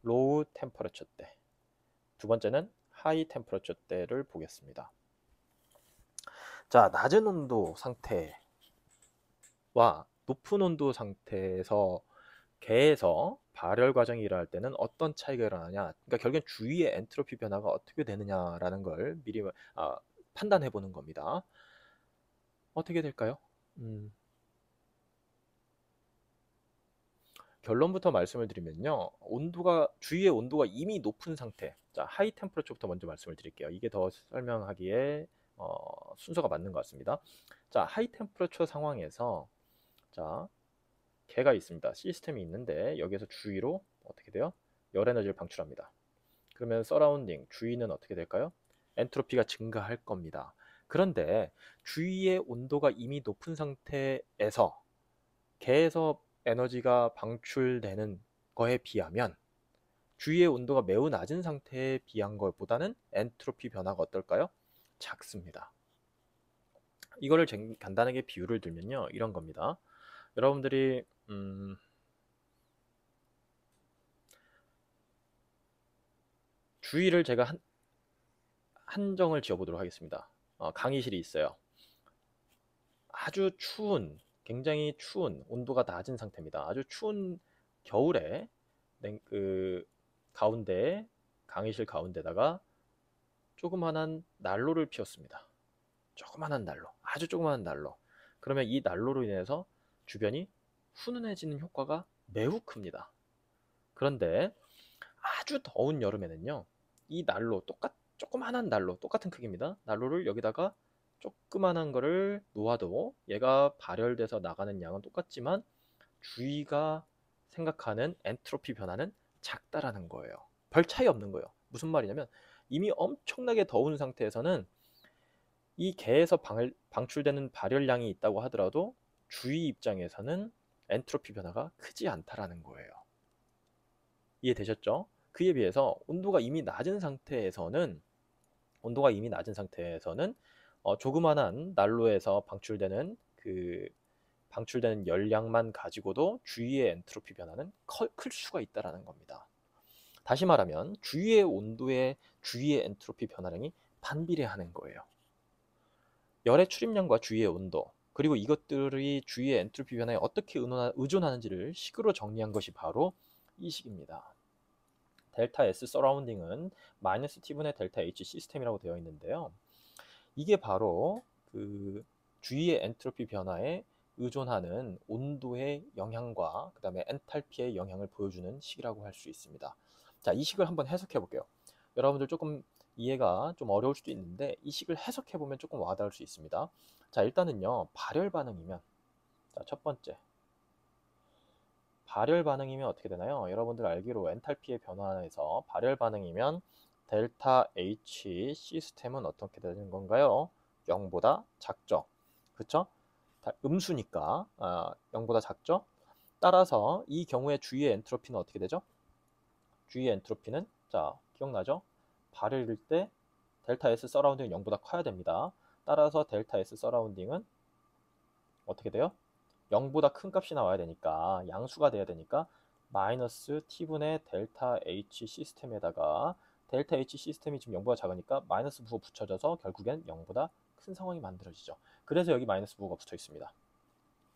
A: 로우 템퍼러처 때. 두 번째는 하이 템퍼러처 때를 보겠습니다. 자, 낮은 온도 상태와 높은 온도 상태에서 개에서 발열 과정이 일어날 때는 어떤 차이가 일어나냐? 그러니까 결국엔 주위의 엔트로피 변화가 어떻게 되느냐라는 걸 미리 판단해 보는 겁니다. 어떻게 될까요? 결론부터 말씀을 드리면요. 주위의 온도가 이미 높은 상태. 자, 하이 템퍼러처부터 먼저 말씀을 드릴게요. 이게 더 설명하기에 순서가 맞는 것 같습니다. 자, 하이 템퍼러처 상황에서 자, 개가 있습니다. 시스템이 있는데 여기에서 주위로 어떻게 돼요? 열 에너지를 방출합니다. 그러면 서라운딩, 주위는 어떻게 될까요? 엔트로피가 증가할 겁니다. 그런데 주위의 온도가 이미 높은 상태에서 개에서 에너지가 방출되는 거에 비하면 주위의 온도가 매우 낮은 상태에 비한 것보다는 엔트로피 변화가 어떨까요? 작습니다. 이거를 간단하게 비유를 들면요, 이런 겁니다. 여러분들이 주위를 제가 한정을 지어보도록 하겠습니다. 강의실이 있어요. 아주 추운, 굉장히 추운, 온도가 낮은 상태입니다. 아주 추운 겨울에 그 가운데, 강의실 가운데다가 조그만한 난로를 피웠습니다. 조그만한 난로, 아주 조그만한 난로. 그러면 이 난로로 인해서 주변이 훈훈해지는 효과가 매우 큽니다. 그런데 아주 더운 여름에는요, 이 난로, 조그만한 난로, 똑같은 크기입니다. 난로를 여기다가 조그만한 거를 놓아도 얘가 발열돼서 나가는 양은 똑같지만 주위가 생각하는 엔트로피 변화는 작다라는 거예요. 별 차이 없는 거예요. 무슨 말이냐면 이미 엄청나게 더운 상태에서는 이 개에서 방출되는 발열량이 있다고 하더라도 주위 입장에서는 엔트로피 변화가 크지 않다라는 거예요. 이해되셨죠? 그에 비해서 온도가 이미 낮은 상태에서는 조그만한 난로에서 방출되는 열량만 가지고도 주위의 엔트로피 변화는 클 수가 있다라는 겁니다. 다시 말하면 주위의 온도에 주위의 엔트로피 변화량이 반비례하는 거예요. 열의 출입량과 주위의 온도, 그리고 이것들이 주위의 엔트로피 변화에 어떻게 의존하는지를 식으로 정리한 것이 바로 이 식입니다. 델타 S 서라운딩은 마이너스 T분의 델타 H 시스템이라고 되어 있는데요. 이게 바로 그 주위의 엔트로피 변화에 의존하는 온도의 영향과 그 다음에 엔탈피의 영향을 보여주는 식이라고 할 수 있습니다. 자, 이 식을 한번 해석해 볼게요. 여러분들 조금 이해가 좀 어려울 수도 있는데 이 식을 해석해 보면 조금 와닿을 수 있습니다. 자, 일단은요, 발열 반응이면, 자, 첫 번째 발열 반응이면 어떻게 되나요? 여러분들 알기로 엔탈피의 변화에서 발열 반응이면 델타 H 시스템은 어떻게 되는 건가요? 0보다 작죠. 그쵸? 음수니까 0보다 작죠? 따라서 이 경우에 주위의 엔트로피는 어떻게 되죠? 주위의 엔트로피는, 자, 기억나죠? 발열일 때 델타 S 서라운딩은 0보다 커야 됩니다. 따라서 델타 S 서라운딩은 어떻게 돼요? 0보다 큰 값이 나와야 되니까, 양수가 돼야 되니까 마이너스 t분의 델타 h 시스템에다가 델타 h 시스템이 지금 0보다 작으니까 마이너스 부호 붙여져서 결국엔 0보다 큰 상황이 만들어지죠. 그래서 여기 마이너스 부호가 붙어 있습니다.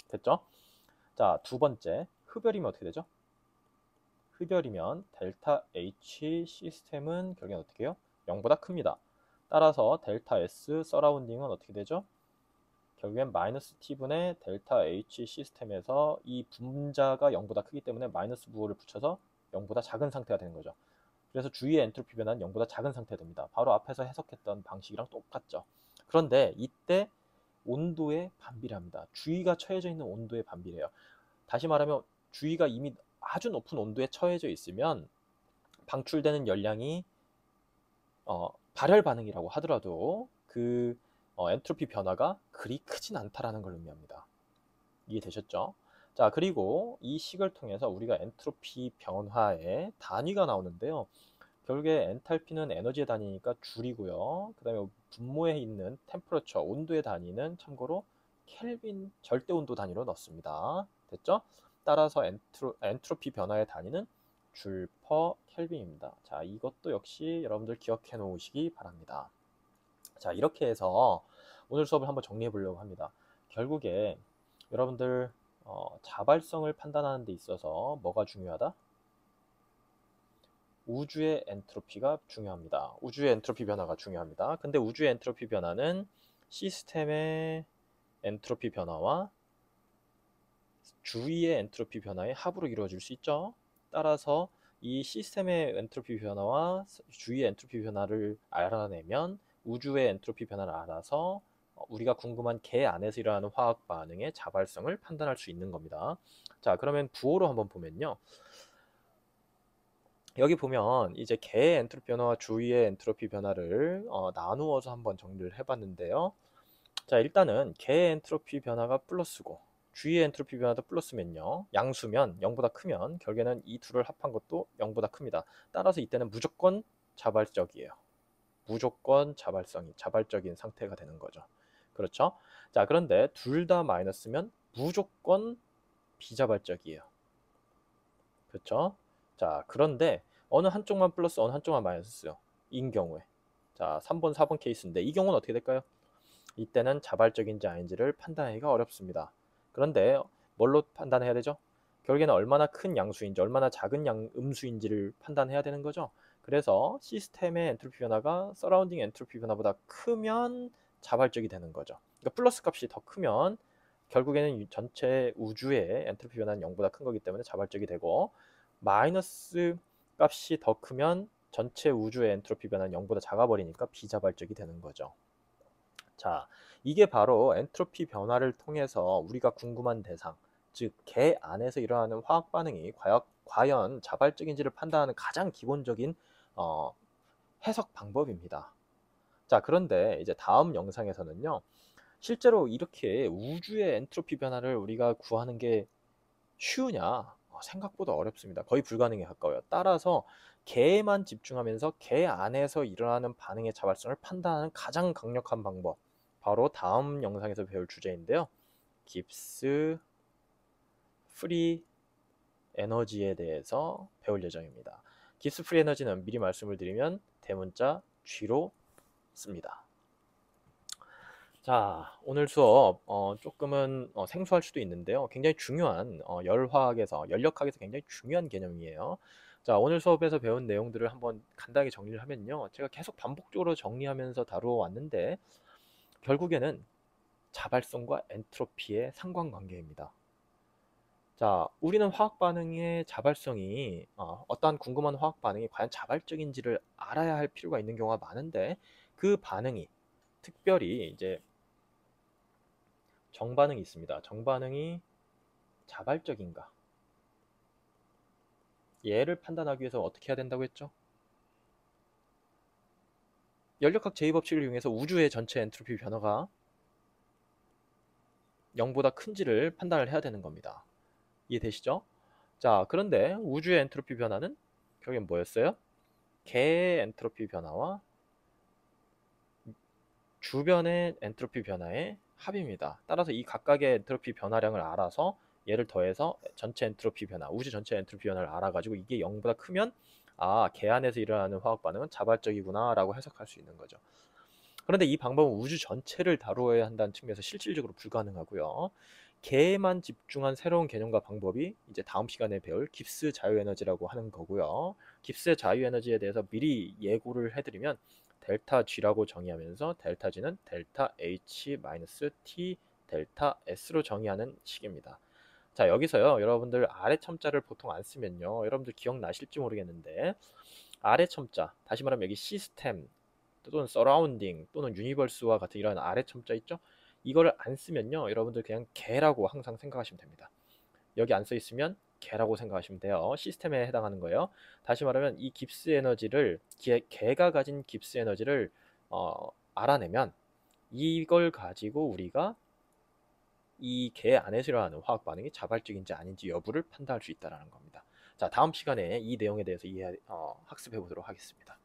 A: 됐죠? 자, 두 번째, 흡열이면 어떻게 되죠? 흡열이면 델타 h 시스템은 결국엔 어떻게 해요? 0보다 큽니다. 따라서 델타 s 서라운딩은 어떻게 되죠? 결국엔 마이너스 t분의 델타 h 시스템에서 이 분자가 0보다 크기 때문에 마이너스 부호를 붙여서 0보다 작은 상태가 되는 거죠. 그래서 주위의 엔트로피 변화는 0보다 작은 상태가 됩니다. 바로 앞에서 해석했던 방식이랑 똑같죠. 그런데 이때 온도에 반비례합니다. 주위가 처해져 있는 온도에 반비례해요. 다시 말하면 주위가 이미 아주 높은 온도에 처해져 있으면 방출되는 열량이 발열 반응이라고 하더라도 그 엔트로피 변화가 그리 크진 않다라는 걸 의미합니다. 이해되셨죠? 자, 그리고 이 식을 통해서 우리가 엔트로피 변화의 단위가 나오는데요. 결국에 엔탈피는 에너지의 단위니까 줄이고요. 그 다음에 분모에 있는 템퍼러처, 온도의 단위는 참고로 켈빈 절대 온도 단위로 넣습니다. 됐죠? 따라서 엔트로피 변화의 단위는 줄 퍼 켈빈입니다. 자, 이것도 역시 여러분들 기억해 놓으시기 바랍니다. 자, 이렇게 해서 오늘 수업을 한번 정리해 보려고 합니다. 결국에 여러분들 자발성을 판단하는 데 있어서 뭐가 중요하다? 우주의 엔트로피가 중요합니다. 우주의 엔트로피 변화가 중요합니다. 근데 우주의 엔트로피 변화는 시스템의 엔트로피 변화와 주위의 엔트로피 변화의 합으로 이루어질 수 있죠. 따라서 이 시스템의 엔트로피 변화와 주위의 엔트로피 변화를 알아내면 우주의 엔트로피 변화를 알아서 우리가 궁금한 개 안에서 일어나는 화학 반응의 자발성을 판단할 수 있는 겁니다. 자, 그러면 부호로 한번 보면요. 여기 보면 이제 개의 엔트로피 변화와 주위의 엔트로피 변화를 나누어서 한번 정리를 해봤는데요. 자, 일단은 개의 엔트로피 변화가 플러스고 주위의 엔트로피 변화도 플러스면요, 양수면 0보다 크면 결국에는 이 둘을 합한 것도 0보다 큽니다. 따라서 이때는 무조건 자발적이에요. 무조건 자발적인 상태가 되는 거죠. 그렇죠? 자, 그런데 둘 다 마이너스면 무조건 비자발적이에요. 그렇죠? 자, 그런데 어느 한쪽만 플러스 어느 한쪽만 마이너스요. 인 경우에. 자, 3번, 4번 케이스인데 이 경우는 어떻게 될까요? 이때는 자발적인지 아닌지를 판단하기가 어렵습니다. 그런데 뭘로 판단해야 되죠? 결국에는 얼마나 큰 양수인지 얼마나 작은 음수인지를 판단해야 되는 거죠. 그래서 시스템의 엔트로피 변화가 서라운딩 엔트로피 변화보다 크면 자발적이 되는 거죠. 그러니까 플러스 값이 더 크면 결국에는 전체 우주의 엔트로피 변화는 0보다 큰 거기 때문에 자발적이 되고, 마이너스 값이 더 크면 전체 우주의 엔트로피 변화는 0보다 작아버리니까 비자발적이 되는 거죠. 자, 이게 바로 엔트로피 변화를 통해서 우리가 궁금한 대상, 즉 개 안에서 일어나는 화학 반응이 과연 자발적인지를 판단하는 가장 기본적인 어, 해석 방법입니다. 자, 그런데 이제 다음 영상에서는요, 실제로 이렇게 우주의 엔트로피 변화를 우리가 구하는 게 쉬우냐? 생각보다 어렵습니다. 거의 불가능에 가까워요. 따라서 개에만 집중하면서 개 안에서 일어나는 반응의 자발성을 판단하는 가장 강력한 방법, 바로 다음 영상에서 배울 주제인데요. 깁스 프리 에너지에 대해서 배울 예정입니다. 깁스 프리 에너지는 미리 말씀을 드리면 대문자 G로 씁니다. 자, 오늘 수업 조금은 생소할 수도 있는데요. 굉장히 중요한 열화학에서, 연력학에서 굉장히 중요한 개념이에요. 자, 오늘 수업에서 배운 내용들을 한번 간단하게 정리를 하면요. 제가 계속 반복적으로 정리하면서 다루어 왔는데 결국에는 자발성과 엔트로피의 상관관계입니다. 자, 우리는 화학 반응의 자발성이 어떠한 궁금한 화학 반응이 과연 자발적인지를 알아야 할 필요가 있는 경우가 많은데, 그 반응이 특별히 이제 정반응이 있습니다. 정반응이 자발적인가? 얘를 판단하기 위해서 어떻게 해야 된다고 했죠? 연력학 제2법칙을 이용해서 우주의 전체 엔트로피 변화가 0보다 큰지를 판단을 해야 되는 겁니다. 이해되시죠? 자, 그런데 우주의 엔트로피 변화는 결국엔 뭐였어요? 개의 엔트로피 변화와 주변의 엔트로피 변화의 합입니다. 따라서 이 각각의 엔트로피 변화량을 알아서 얘를 더해서 전체 엔트로피 변화, 우주 전체 엔트로피 변화를 알아가지고 이게 0보다 크면 개 안에서 일어나는 화학 반응은 자발적이구나 라고 해석할 수 있는 거죠. 그런데 이 방법은 우주 전체를 다루어야 한다는 측면에서 실질적으로 불가능하고요. 개에만 집중한 새로운 개념과 방법이 이제 다음 시간에 배울 깁스 자유에너지라고 하는 거고요. 깁스의 자유에너지에 대해서 미리 예고를 해드리면 델타 G라고 정의하면서 델타 G는 델타 H T 델타 S로 정의하는 식입니다. 자, 여기서요, 여러분들 아래 첨자를 보통 안 쓰면요, 여러분들 기억나실지 모르겠는데 아래 첨자, 다시 말하면 여기 시스템 또는 서라운딩 또는 유니버스와 같은 이런 아래 첨자 있죠? 이거를 안 쓰면요, 여러분들 그냥 개라고 항상 생각하시면 됩니다. 여기 안 써 있으면 개라고 생각하시면 돼요. 시스템에 해당하는 거예요. 다시 말하면 이 깁스 에너지를, 개가 가진 깁스 에너지를 알아내면 이걸 가지고 우리가 이 개 안에서 일어나는 화학 반응이 자발적인지 아닌지 여부를 판단할 수 있다는 겁니다. 자, 다음 시간에 이 내용에 대해서 학습해 보도록 하겠습니다.